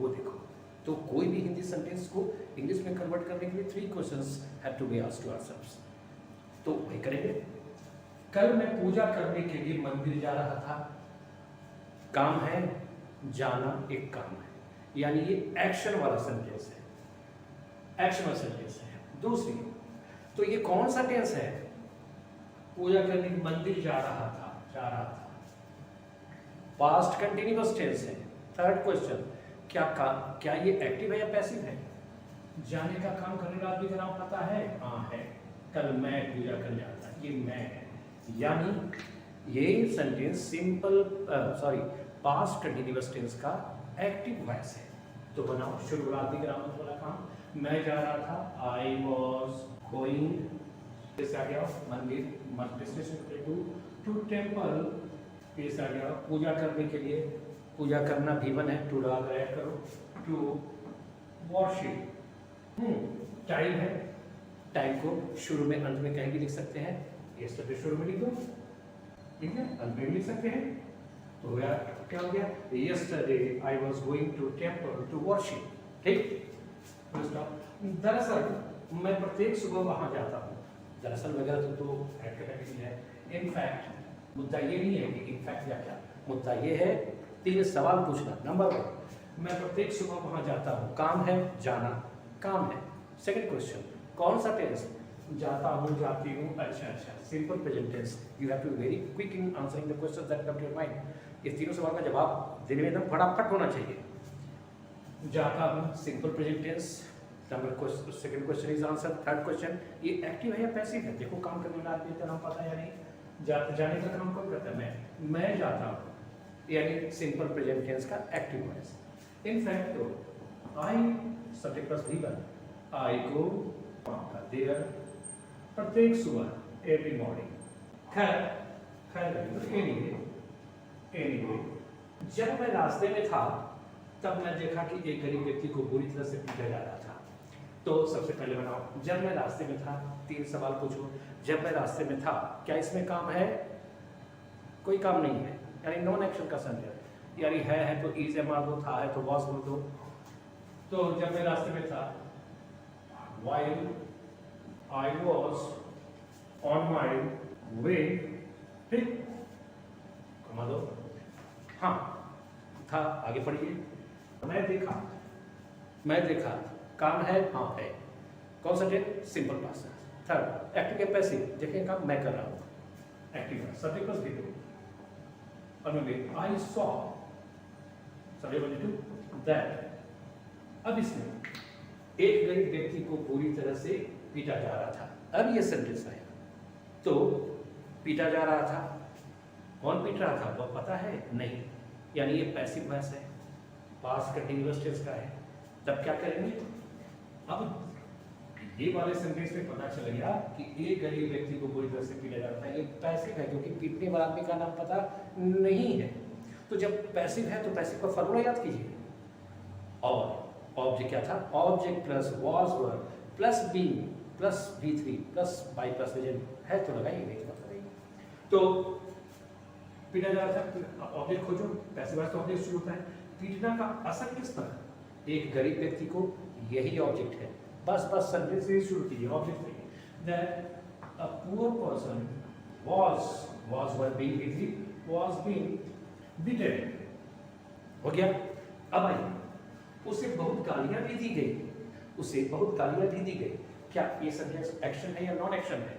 वो देखो। तो कोई भी हिंदी सेंटेंस को इंग्लिश में कन्वर्ट करने के लिए 3 questions have to be asked to ourselves. तो वही करेंगे। कल मैं पूजा करने के लिए मंदिर जा रहा था। काम है, जाना एक काम है, यानी ये एक्शन वाला सेंटेंस है, एक्शन वाला सेंटेंस है। दूसरी, तो ये कौन सा टेंस है? पूजा करने के मंदिर जा रहा था, पास्ट कंटिन्यूअस टेंस है। थर्ड क्वेश्चन, क्या ये एक्टिव है या पैसिव है? जाने का काम करने वाला आदमी का नाम पता है? हाँ है। कल मैं पूजा कर जाता, ये मैं है, यानी ये sentence simple past continuous tense का एक्टिव वॉइस है। तो बनाओ शुरू आदमी का नाम वाला काम। मैं जा रहा था, आई वॉज गोइंग, आ गया मंदिर, डेस्टिनेशन टू टेम्पल, पेश आ गया पूजा करने के लिए, पूजा करना भी वन है, टू लगा ऐड करो, टू वर्शिप। टाइम है, टाइम को शुरू में अंत में कहीं भी लिख सकते हैं। यस्टरडे शुरू में लिख दो, ठीक है, अंत में भी लिख सकते हैं। तो यार क्या हो गया? Yesterday I was going to temple to worship. ठीक, दरअसल मैं प्रत्येक सुबह वहां जाता हूँ। दरअसल वगैरह तो ऐड करने के लिए है। इनफैक्ट मुद्दा ये नहीं है कि इनफैक्ट या क्या, मुद्दा ये है 3 सवाल पूछना। नंबर 1, मैं प्रत्येक सुबह वहां जाता हूँ। काम है, जाना काम है। सेकंड क्वेश्चन, कौन सा टेंस? जाता हूँ, जाती हूँ। अच्छा, simple present tense. You have to be very quick in answering the questions that come to your mind. इस तीनों सवाल का जवाब देने में एकदम फटाफट होना चाहिए। जाता हूँ simple present tense. Number second question is answer. Third question, ये एक्टिव है या पैसिव है? देखो काम करने वाला आदमी का नाम पता है या नहीं? जाने का काम कौन करता है? मैं जाता हूँ, यानी सिंपल प्रेजेंट टेंस का एक्टिव वॉइस। इनफैक्ट तो I subject plus V1, I go there प्रत्येक सुबह, एवरी मॉर्निंग। खैर एनीवे जब मैं रास्ते में था तब मैं देखा कि एक गरीब व्यक्ति को बुरी तरह से पीटा जा रहा था। तो सबसे पहले बनाओ, जब मैं रास्ते में था। 3 सवाल पूछो। जब मैं रास्ते में था, क्या इसमें काम है? कोई काम नहीं है, यानी नॉन एक्शन का सेंटेंस। यानी है तो इज मार दो, था है तो वॉज बोल दो। तो जब मैं रास्ते में था, while I was on my way, ठीक, कमा दो। हाँ था, आगे पढ़िए। मैं देखा काम है, हाँ है। कौन सा tense? Simple past tense. Third, active या पैसिव? देखिए काम मैं कर रहा हूँ, एक्टिव है, सब्जेक्ट प्लस V2। और मैं आई सॉ दैट। अब इसमें एक गरीब व्यक्ति को पूरी तरह से पीटा जा रहा था। अब ये सेंटेंस आया, तो पीटा जा रहा था, कौन पीट रहा था वो पता है? नहीं, यानी ये पैसिव वॉइस है, पास्ट कंटीन्यूअस टेंस का है। तब क्या करेंगे? अब ये वाले सेंटेंस में पता चल गया कि एक गरीब व्यक्ति को पूरी तरह से पीटा जा रहा था, ये पैसिव है क्योंकि पीटने वाला आदमी का नाम पता नहीं है। तो जब पैसिव है तो पैसिव का फॉर्मूला याद कीजिए। और ऑब्जेक्ट क्या था? Object plus was were plus being plus V3 plus by plus agent है तो लगाइए, नहीं तो लगाइए। तो पीटा जा रहा था, ऑब्जेक्ट खोजो। पैसिव वॉइस तो ऑब्जेक्ट शुरू होता है। पीटना का असर किस पर? एक गरीब व्यक्ति को, यही ऑब्जेक्ट है। बस सेंटेंस से शुरू कीजिए, ऑब्जेक्ट नहीं। That a poor person was were being V3 was being beaten। हो गया। अब आइए, उसे बहुत गालियां भी दी गई। क्या ये सेंटेंस एक्शन है या नॉन एक्शन है?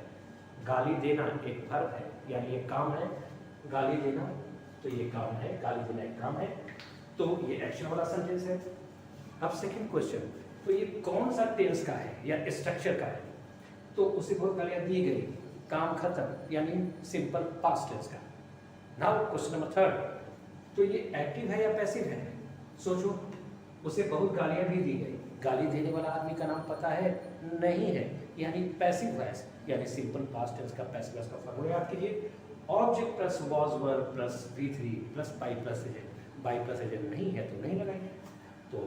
गाली देना एक वर्ब है, यानी ये काम है। गाली देना तो ये काम है, गाली देना एक काम है, तो ये एक्शन वाला सेंटेंस है। अब सेकंड क्वेश्चन, तो ये कौन सा टेंस का है या स्ट्रक्चर का है? तो उसे बहुत गालियां दी गई, काम खत्म, यानी सिंपल पास्ट टेंस का। नाउ क्वेश्चन नंबर 3, तो ये एक्टिव है या पैसिव है? सोचो, उसे बहुत गालियां भी दी गई, गाली देने वाला आदमी का नाम पता है? नहीं है, यानी पैसिव वॉइस, यानी सिंपल पास्ट टेंस का पैसिव वॉइस का फॉर्मूला याद कीजिए। Object plus was were plus V3 plus by plus agent नहीं है तो नहीं लगाएंगे। तो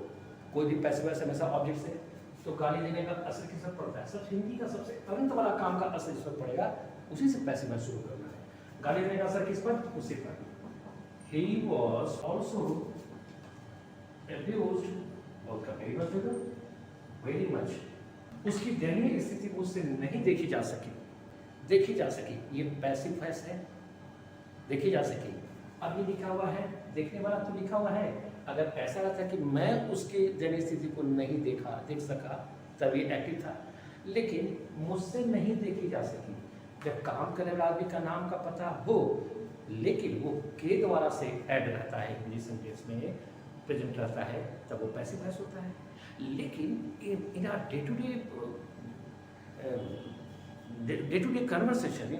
कोई भी पैसिव वॉइस हमेशा ऑब्जेक्ट से। तो गाली देने का असर किस पर पड़ता है? सब हिंदी का सबसे अंत वाला काम का असर जिस पर पड़ेगा उसी से पैसिव वॉइस शुरू करना है। गाली देने का असर किस पर? उसी पर। He was also abused understood? Very much. उसकी दयनीय स्थिति उससे नहीं देखी जा सकी, ये पैसिव वॉइस है, देखी जा सकी। अब ये लिखा हुआ है, देखने वाला तो लिखा हुआ है, अगर ऐसा रहता कि मैं उसकी दयनीय स्थिति को नहीं देख सका तब ये एक्टिव था, लेकिन मुझसे नहीं देखी जा सकी। जब काम करने वाले आदमी का नाम का पता हो, लेकिन वो के द्वारा से ऐड रहता है, इंग्लिश सेंटेंस में प्रेजेंट रहता है, तब वो पैसिव वॉइस होता है। लेकिन in our day to day conversation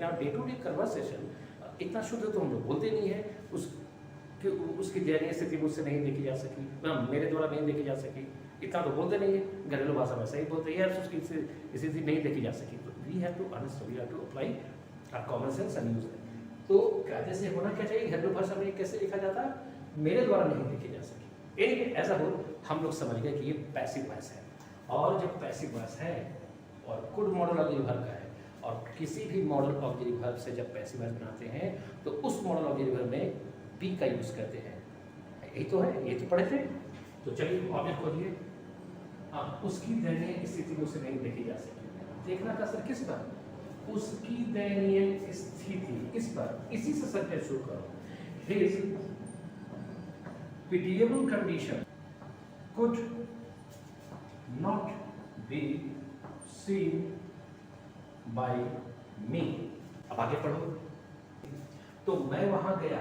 इतना शुद्ध तो हम लोग बोलते नहीं है। उसकी दयनीय स्थिति मुझसे नहीं देखी जा सकी, मेरे द्वारा नहीं देखी जा सकी, इतना तो बोलते नहीं है। घरेलू भाषा में सही बोलते हैं, उसकी स्थिति नहीं देखी जा सकी। तो we have to understand, we have to apply our common sense and use it. तो कहते से होना क्या चाहिए, घरेलू भाषा में कैसे लिखा जाता है, मेरे द्वारा नहीं देखी जा सकी। एक ऐसा हो हम लोग समझ गए कि ये पैसिव वॉइस है। और जब पैसिव वॉइस है और गुड मॉडल ऑक्सिलरी वर्ब का है, और किसी भी मॉडल ऑक्सिलरी वर्ब से जब पैसिव वॉइस बनाते हैं तो उस मॉडल ऑक्सिलरी वर्ब में बी का यूज करते हैं। यही तो है, ये तो पढ़े थे। तो चलिए ऑब्जेक्ट खोलिए। हाँ, उसकी दयनीय स्थिति उसे नहीं देखी जा सकी। देखना का सर किस पर, उसकी दयनीय स्थिति इस पर, इसी से सेंटेंस शुरू करो। His pitiable condition could not be seen by me। अब आगे पढ़ो। तो मैं वहां गया,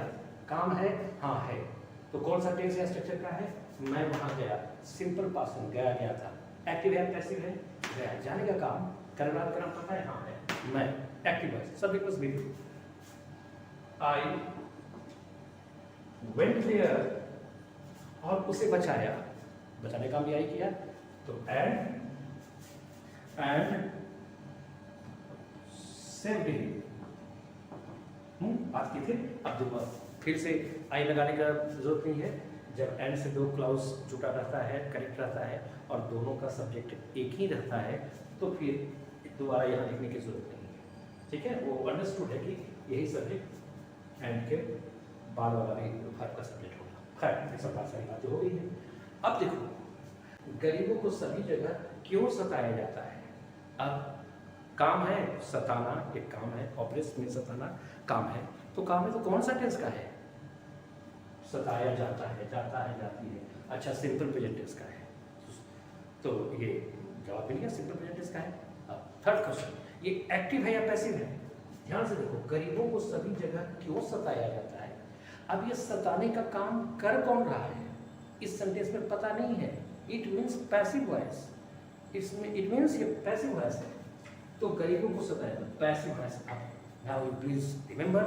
काम है, हाँ है, तो कौन सा टेंस या स्ट्रक्चर का है, मैं वहां गया, सिंपल पास्ट में गया था। एक्टिव है पैसिव है, गया, जाने का काम, करने वाला का नाम पता है, हाँ है, मैं, एक्टिव है, subject was me. I went there, और उसे बचाया, बचाने का भी आई किया, तो एंड सेव्ड हिम। बात की थी। अब दोबारा फिर से आई लगाने का जरूरत नहीं है। जब एंड से दो क्लाउज जुटा रहता है, करेक्ट रहता है, और दोनों का सब्जेक्ट एक ही रहता है, तो फिर दोबारा यहाँ लिखने की जरूरत नहीं है। ठीक है, वो अंडरस्टूड है कि यही सब्जेक्ट एंड के बाद वाला भी वर्ब का सब्जेक्ट होगा। खैर, सब बात सारी बातें हो गई है। अब देखो, गरीबों को सभी जगह क्यों सताया जाता है। अब काम है, सताना एक काम है, ऑपरेस में सताना काम है, तो काम है तो कौन सा टेंस का है, सताया जाता है, जाता है, जाती है। अच्छा, सिंपल प्रेजेंट टेंस का है, तो ये जवाब मिल गया, सिंपल प्रेजेंट टेंस का है। अब थर्ड क्वेश्चन, ये एक्टिव है या पैसिव है। ध्यान से देखो, गरीबों को सभी जगह क्यों सताया जाता है। अब ये सताने का काम कर कौन रहा है, इस सेंटेंस में पता नहीं है। इट मीन्स पैसिव वॉइस, इसमें इट मीन्स ये पैसिव वॉइस है, तो गरीबों को सताया पैसिव वॉइस। अब नाउ प्लीज रिमेंबर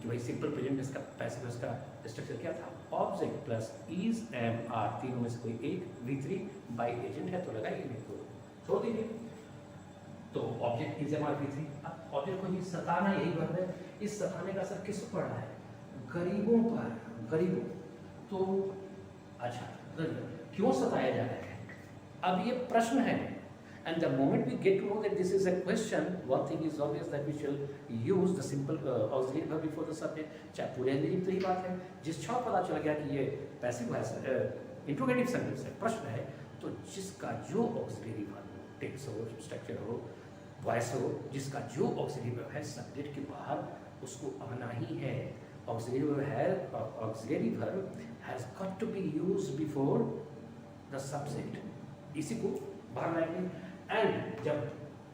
कि भाई सिंपल प्रेजेंट टेंस का पैसिव वॉइस का स्ट्रक्चर क्या था, object plus is am are, तीनों में से कोई एक, V3 बाई एजेंट है तो लगाइए, नहीं तो छोड़ दीजिए। तो object is am are V3। अब ऑब्जेक्ट को ही सताना, यही वर्ब है। इस सताने का असर किस पर पड़ रहा है, गरीबों पर, गरीबों। तो अच्छा, क्यों सताया जा रहा है, अब ये प्रश्न है। And the moment we get to know that this is a question, one thing is obvious that we shall use the simple auxiliary verb before the subject। चाहे पूरे अंग्रेजी में तो ही बात है, जिस क्षण पता चल गया कि ये पैसिव वॉइस इंट्रोगेटिव सेंटेंस है, प्रश्न है, तो जिसका जो ऑक्सिलरी वर्ब, टेक्स्ट हो, स्ट्रक्चर हो, वॉइस हो, जिसका जो ऑक्सिलरी वर्ब है सब्जेक्ट के बाहर, उसको आना ही है। Auxiliary verb has got to be used before the subject, इसी को बाहर लाएंगे। एंड जब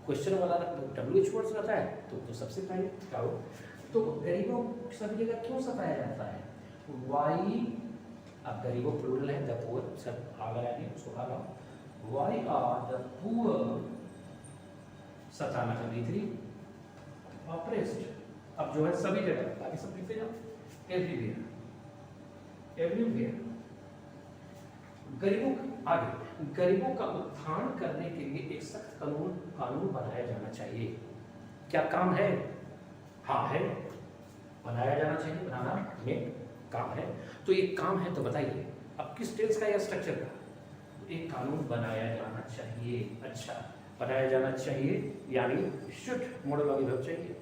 क्वेश्चन वाला WH वर्ड्स रहता है तो सबसे पहले क्या हो, तो गरीबों सभी जगह क्यों सताया जाता है, वाई। अब गरीबों प्लूरल है, द पुअर, सब आ गया है, उसको आ रहा, वाई आर द पुअर, सताना का V3, ऑपरेस्ड। अब जो है सभी जगह, बाकी सब लिखते जाओ, एवरीवेयर, एवरीवेयर। गरीबों आगे, गरीबों का उत्थान करने के लिए एक सख्त कानून बनाया जाना चाहिए। क्या काम है, हाँ है, बनाया जाना चाहिए, बनाना में काम है, तो ये काम है तो बताइए अब किस टेंस का या स्ट्रक्चर का, एक कानून बनाया जाना चाहिए। अच्छा, बनाया जाना चाहिए यानी शुड मॉडल वाली वर्ब चाहिए,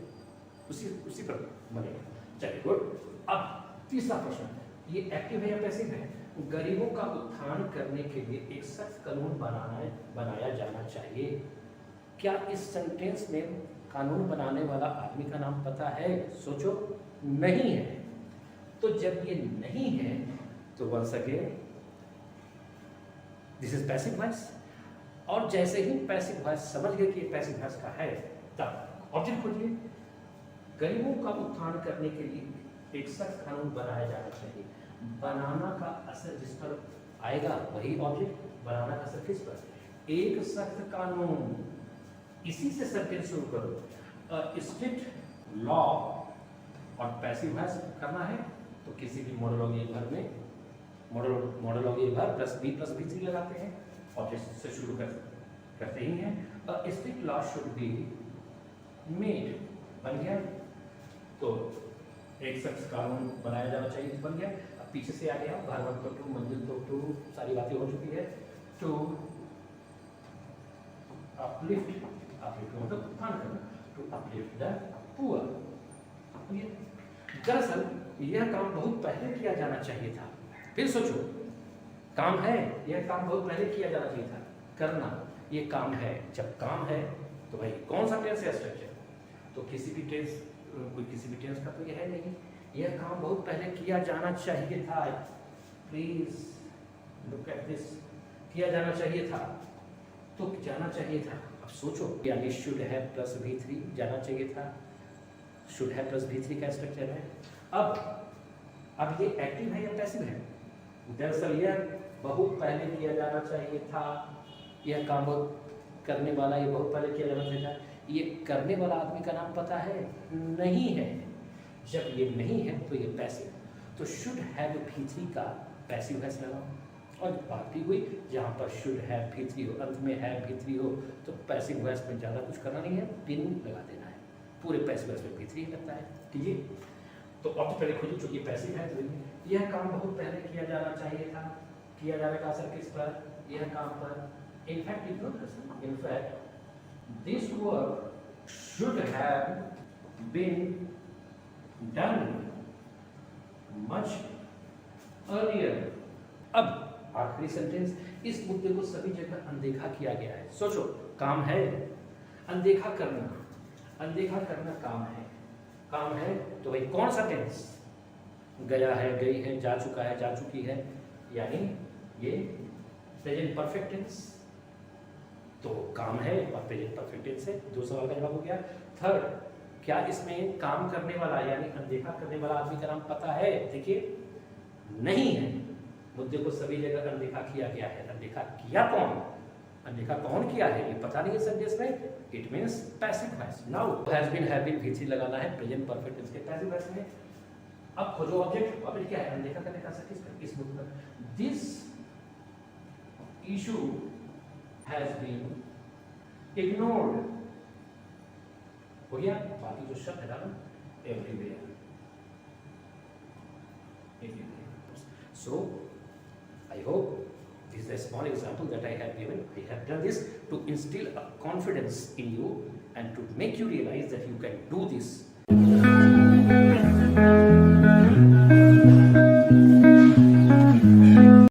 उसी पर बनेगा। चलिए गुड। अब तीसरा प्रश्न, ये एक्टिव है या पैसिव है। गरीबों का उत्थान करने के लिए एक सख्त कानून बनाया जाना चाहिए। क्या इस सेंटेंस में कानून बनाने वाला आदमी का नाम पता है? सोचो, नहीं है। तो जब ये नहीं है तो once again this is passive voice. और जैसे ही पैसिव वॉइस समझ गए कि ये पैसिव वॉइस का है, तब ऑब्जेक्ट खोजिए। गरीबों का उत्थान करने के लिए एक सख्त कानून बनाया जाना चाहिए। बनाना का असर जिस पर आएगा वही ऑब्जेक्ट। बनाना का असर किस पर? एक सख्त कानून। इसी से सेंटेंस शुरू करो। स्ट्रिक्ट लॉ और पैसिव वॉइस करना है तो किसी भी मोनोलॉगी वर्ब में monology verb plus be plus V three लगाते हैं, ऑब्जेक्ट से शुरू करते ही हैं। Strict law should be made, बन गया। तो एक सख्त कानून बनाया जाना चाहिए, बन गया। अब पीछे से आ गया, घर वन तो टू, मंजिल तो टू, सारी बातें हो चुकी है। टू अपलिफ्ट मतलब उत्थान करना, टू अपलिफ्ट द पुअर। दरअसल यह काम बहुत पहले किया जाना चाहिए था। फिर सोचो, काम है, यह काम बहुत पहले किया जाना चाहिए था। करना, ये काम है। जब काम है तो भाई कौन सा टेंस है? स्ट्रक्चर। तो किसी भी टेंस का तो यह है नहीं। यह काम बहुत पहले किया जाना चाहिए था। Please look at this. किया जाना चाहिए था, तो जाना चाहिए था। अब सोचो, यानी शुड हैव प्लस V3 जाना चाहिए था। शुड हैव प्लस V3 का स्ट्रक्चर है। अब ये एक्टिव है या पैसिव है? दरअसल यह बहुत पहले किया जाना चाहिए था। यह काम करने वाला ये बहुत पहले किया जाना चाहिए था। ये करने वाला आदमी का नाम पता है? नहीं है। जब ये नहीं है तो ये पैसिव। तो शुड हैव V3 का पैसिव है लगाओ। और बात भी हुई, जहाँ पर शुड हैव V3 हो, अंत में हैव V3 हो, तो पैसिव वॉइस में ज़्यादा कुछ करना नहीं है, पिन लगा देना है। पूरे पैसिव वॉइस में V3 लगता है। कीजिए। तो अब पहले खोजिए, चूंकि पैसिव है तो यह काम बहुत पहले किया जाना चाहिए था। किया जाने का असर किस पर? यह काम पर। In fact this work should have been done much earlier. अब आखिरी सेंटेंस, इस मुद्दे को सभी जगह अनदेखा किया गया है। सोचो, काम है, अनदेखा करना काम है। काम है तो भाई कौन सा टेंस? गया है, गई है, जा चुका है, जा चुकी है, यानी ये प्रेजेंट परफेक्ट टेंस। तो काम है और प्रेजेंट परफेक्ट टेंस है। 2 सवाल का जवाब हो गया। थर्ड, क्या इसमें काम करने वाला यानी अनदेखा करने वाला आदमी का नाम पता है? देखिए, नहीं है। मुद्दे को सभी जगह अनदेखा किया गया है। अनदेखा किया कौन? अनदेखा कौन किया है ये पता नहीं है सेंटेंस में। It means passive voice. Now has been, have been, V3 लगाना है प्रेजेंट परफेक्ट टेंस के पैसिव वॉइस में। अब खोजो ऑब्जेक्ट। ऑब्जेक्ट क्या है? अनदेखा करने का असर किस पर? इस मुद्दे पर। This issue has been ignored. हो गया। बाकी जो शब्द है ना, everywhere. So I hope this is a small example that I have given. I have done this to instill a confidence in you and to make you realize that you can do this